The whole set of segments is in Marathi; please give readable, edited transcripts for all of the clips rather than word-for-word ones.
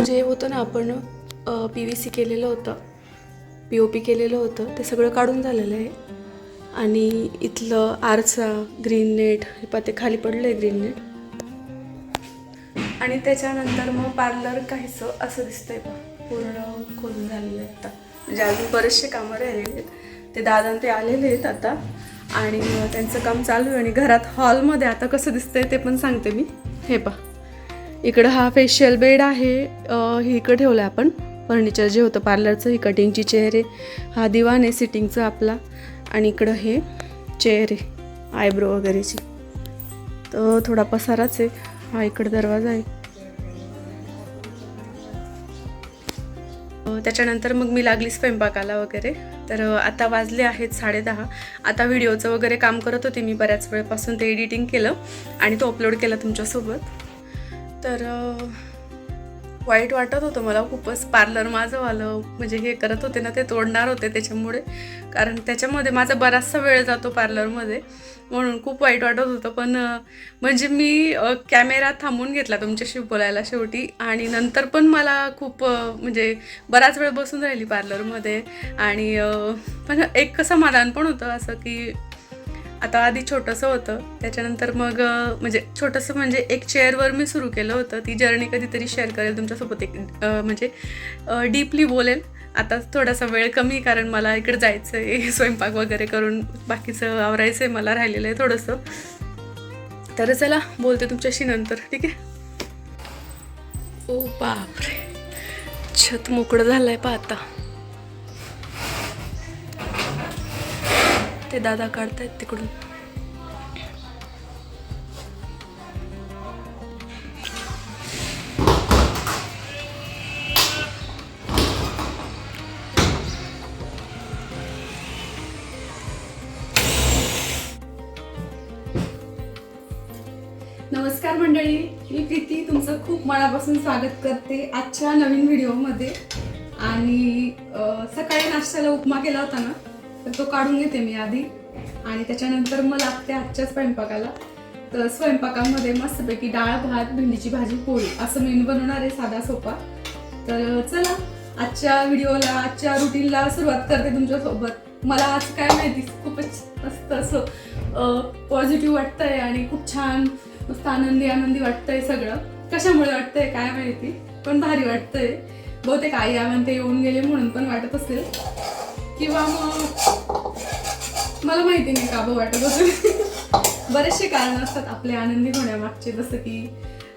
जे होतं ना आपण PVC केलेलं होतं, POP केलेलं होतं, ते सगळं काढून झालेलं आहे. आणि इथलं आरसा, ग्रीन नेट, हे पाते खाली पडलं आहे ग्रीन नेट. आणि त्याच्यानंतर मग पार्लर काहीसं असं दिसतंय बा, पूर्ण खोलून झालेलं आहे आता. म्हणजे अजून बरेचसे कामं राहिलेले आहेत. ते दादा ते आलेले आहेत आता आणि त्यांचं काम चालू आहे. आणि घरात हॉलमध्ये आता कसं दिसतंय ते पण सांगते मी. हे पा, इकडं हा फेशियल बेड आहे, हे इकडं ठेवलं आहे आपण फर्निचर जे होतं पार्लरचं. ही कटिंगची चेअर आहे, हा दिवाण आहे सिटिंगचा आपला, आणि इकडं हे चेअर आहे आयब्रो वगैरेची. तर थोडा पसाराच आहे. हा इकडं दरवाजा आहे. त्याच्यानंतर मग मी लागली स्वयंपाकाला वगैरे. तर आता वाजले आहेत 10:30. आता व्हिडिओचं वगैरे काम करत होते मी बऱ्याच वेळपासून. ते एडिटिंग केलं आणि तो अपलोड केला तुमच्यासोबत. तर वाईट वाटत होतं मला खूपच. पार्लर माझं वालं म्हणजे हे करत होते ना, ते तोडणार होते त्याच्यामुळे, कारण त्याच्यामध्ये माझा बराचसा वेळ जातो पार्लरमध्ये, म्हणून खूप वाईट वाटत होतं. पण म्हणजे मी कॅमेरा थांबवून घेतला तुमच्याशी बोलायला शेवटी. आणि नंतर पण मला खूप म्हणजे बराच वेळ बसून राहिली पार्लरमध्ये. आणि पण एक समाधान पण होतं असं की आता आधी छोटंसं होतं, त्याच्यानंतर मग म्हणजे छोटंसं म्हणजे एक चेअरवर मी सुरू केलं होतं. ती जर्नी कधीतरी शेअर करेल तुमच्यासोबत, एक म्हणजे डीपली बोलेल. आता थोडासा वेळ कमी, कारण मला इकडे जायचं आहे, स्वयंपाक वगैरे करून बाकीचं आवरायचं आहे, मला राहिलेलं आहे थोडंसं. तर चला बोलते तुमच्याशी नंतर, ठीक आहे. ओ बापरे, छत मोकळं झालं आहे पहा आता. ते दादा काढतायत तिकडून. नमस्कार मंडळी, मी प्रीती तुमचं खूप मनापासून स्वागत करते आजच्या नवीन व्हिडिओमध्ये. आणि सकाळी नाश्त्याला उपमा केला होता ना, तर तो काढून घेते मी आधी. आणि त्याच्यानंतर मग लागते आजच्या स्वयंपाकाला. तर स्वयंपाकामध्ये मस्तपैकी डाळ भात, भेंडीची भाजी, पोळी असं मेनू बनवणार आहे, साधा सोपा. तर चला आजच्या व्हिडिओला, आजच्या रुटीनला सुरुवात करते तुमच्यासोबत. मला आज काय माहिती खूपच मस्त असं पॉझिटिव्ह वाटतंय आणि खूप छान मस्त आनंदी वाटतंय सगळं. कशामुळे वाटतंय काय माहिती, पण भारी वाटतंय. बहुतेक आई आनंद येऊन गेले म्हणून पण वाटत असेल, किंवा मग मला माहिती नाही का वाटत असेल. बरेचसे कारण असतात आपले आनंदी होण्यामागचे. जसं की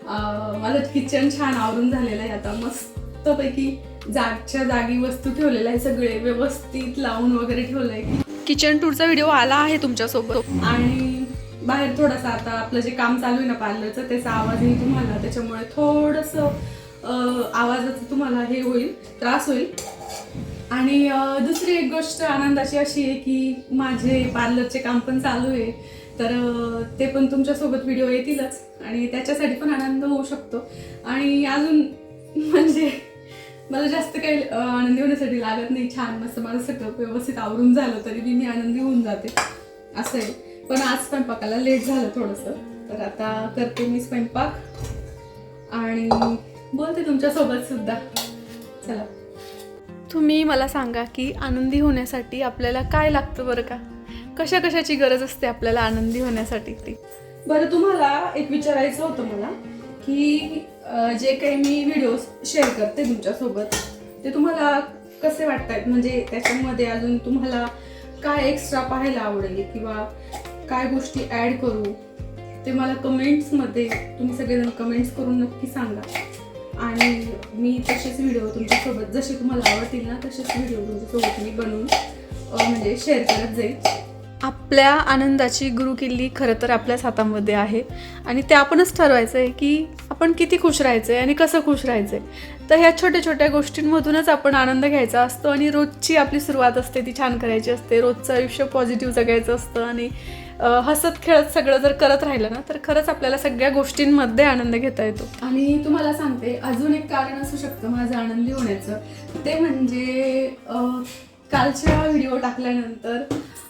माझं किचन छान आवरून झालेलं आहे आता, मस्तपैकी जागच्या जागी वस्तू ठेवलेल्या आहे, सगळे व्यवस्थित लावून वगैरे ठेवलंय. किचन टूरचा व्हिडिओ आला आहे तुमच्यासोबत. आणि बाहेर थोडासा आता आपलं जे काम चालू आहे ना पार्लरचं, त्याचा आवाज येईल तुम्हाला, त्याच्यामुळे थोडंसं आवाजाचं तुम्हाला हे होईल, त्रास होईल. आणि दुसरी एक गोष्ट आनंदाची अशी आहे की माझे पार्लरचे काम पण चालू आहे, तर ते पण तुमच्यासोबत व्हिडिओ येतीलच आणि त्याच्यासाठी पण आनंद होऊ शकतो. आणि अजून म्हणजे मला जास्त काही आनंदी होण्यासाठी लागत नाही. छान मस्त माझं सगळं व्यवस्थित आवरून झालं तरी मी आनंदी होऊन जाते, असं आहे. पण आज स्वयंपाकाला लेट झालं थोडंसं, तर आता करते मी स्वयंपाक आणि बोलते तुमच्यासोबत सुद्धा. चला, तुम्ही मला सांगा की आनंदी होण्यासाठी आपल्याला काय लागतं बरं का? कशाची गरज असते आपल्याला आनंदी होण्यासाठी ती? बरं, तुम्हाला एक विचारायचं होतं मला की जे काही मी व्हिडिओज शेअर करते तुमच्यासोबत, ते तुम्हाला कसे वाटतायत? म्हणजे त्याच्यामध्ये अजून तुम्हाला काय एक्स्ट्रा पाहायला आवडेल किंवा काय गोष्टी ॲड करू, ते मला कमेंट्समध्ये तुम्ही सगळेजण कमेंट्स करून नक्की सांगा. आणि मी तसेच व्हिडिओ तुमच्यासोबत जसे तुम्हाला आवडतील ना, तसेच व्हिडिओ तुमच्यासोबत मी बनवून म्हणजे शेअर करत जाईल. आपल्या आनंदाची गुरुकिल्ली खरं तर आपल्याच हातामध्ये आहे आणि ते आपणच ठरवायचं आहे की आपण किती खुश राहायचं आहे आणि कसं खुश राहायचं आहे. तर ह्या छोट्या छोट्या गोष्टींमधूनच आपण आनंद घ्यायचा असतो आणि रोजची आपली सुरुवात असते ती छान करायची असते. रोजचं आयुष्य पॉझिटिव्ह जगायचं असतं आणि हसत खेळत सगळं जर करत राहिलं ना, तर खरंच आपल्याला सगळ्या गोष्टींमध्ये आनंद घेता येतो. आणि तुम्हाला सांगते, अजून एक कारण असू शकतं माझं आनंदी होण्याचं, ते म्हणजे कालच्या व्हिडिओ टाकल्यानंतर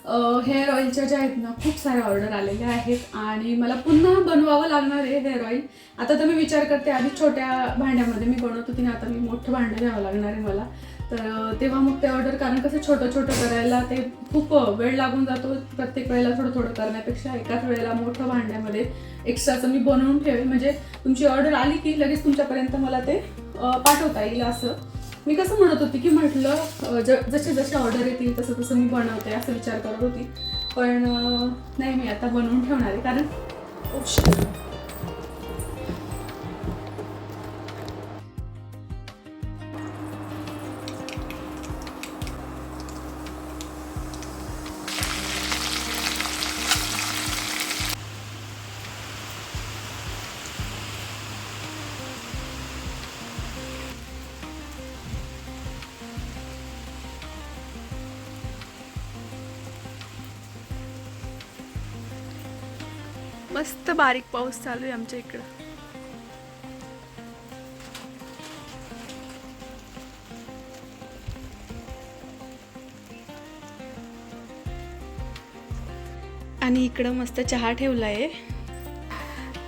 हेअर ऑइलच्या ज्या आहेत ना खूप साऱ्या ऑर्डर आलेल्या आहेत आणि मला पुन्हा बनवावं लागणार आहे हेअर ऑइल. आता तर मी विचार करते आधी छोट्या भांड्यामध्ये मी बनवत होती ना, आता मी मोठं भांडं घ्यावं लागणार आहे मला. तर तेव्हा मग ते ऑर्डर, कारण कसं छोटं छोटं करायला ते खूप वेळ लागून जातो. प्रत्येक वेळेला थोडं थोडं करण्यापेक्षा एकाच वेळेला मोठं भांड्यामध्ये एक्स्ट्राचं मी बनवून ठेवेल, म्हणजे तुमची ऑर्डर आली की लगेच तुमच्यापर्यंत मला ते पाठवता येईल. असं मी कसं म्हणत होती की म्हटलं जसे जसे ऑर्डर येतील तसं तसं मी बनवते असं विचार करत होती. पण नाही, मी आता बनवून ठेवणार आहे कारण मस्त बारीक पाऊस चालू आहे आमच्या इकडं. आणि इकडं मस्त चहा ठेवला आहे,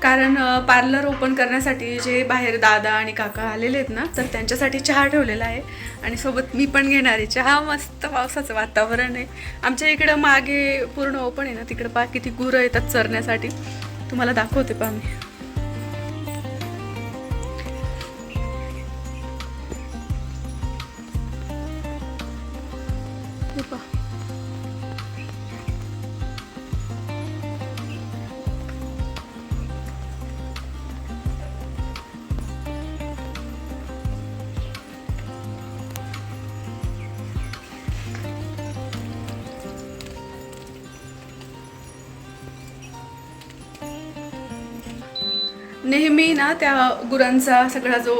कारण पार्लर ओपन करण्यासाठी जे बाहेर दादा आणि काका आलेले आहेत ना, तर त्यांच्यासाठी चहा ठेवलेला आहे आणि सोबत मी पण घेणार आहे चहा. मस्त पावसाचं वातावरण आहे आमच्या इकडं. मागे पूर्ण ओपन आहे ना, तिकडं पहा किती गुरं येतात चरण्यासाठी. तुम्हाला दाखवते पहा मी. नेहमी ना त्या गुरांचा सगळा जो,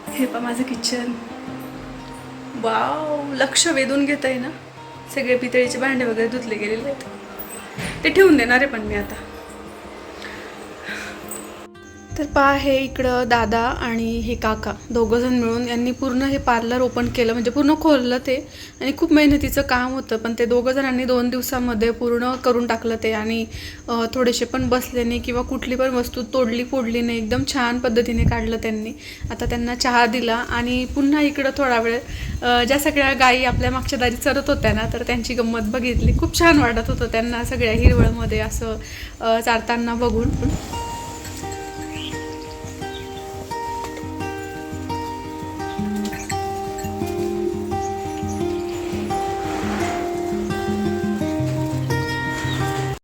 हे पहा माझं किचन, वाव, लक्ष वेधून घेत आहे ना. सगळे पितळीचे भांडे वगैरे धुतले गेलेले आहेत, ते ठेवून देणार आहे पण मी आता. तर पहा, हे इकडं दादा आणि हे काका दोघंजण मिळून यांनी पूर्ण हे पार्लर ओपन केलं, म्हणजे पूर्ण खोललं ते. आणि खूप मेहनतीचं काम होतं, पण ते दोघं जणांनी 2 दिवसामध्ये पूर्ण करून टाकलं ते. आणि थोडेसे पण बसले नाही किंवा कुठली पण वस्तू तोडली फोडली नाही, एकदम छान पद्धतीने काढलं त्यांनी. आता त्यांना चहा दिला आणि पुन्हा इकडं थोडा वेळ ज्या सगळ्या गायी आपल्या मागच्या दारी चरत होत्या ना, तर त्यांची गंमत बघितली. खूप छान वाटत होतं त्यांना सगळ्या हिरवळमध्ये असं चारताना बघून.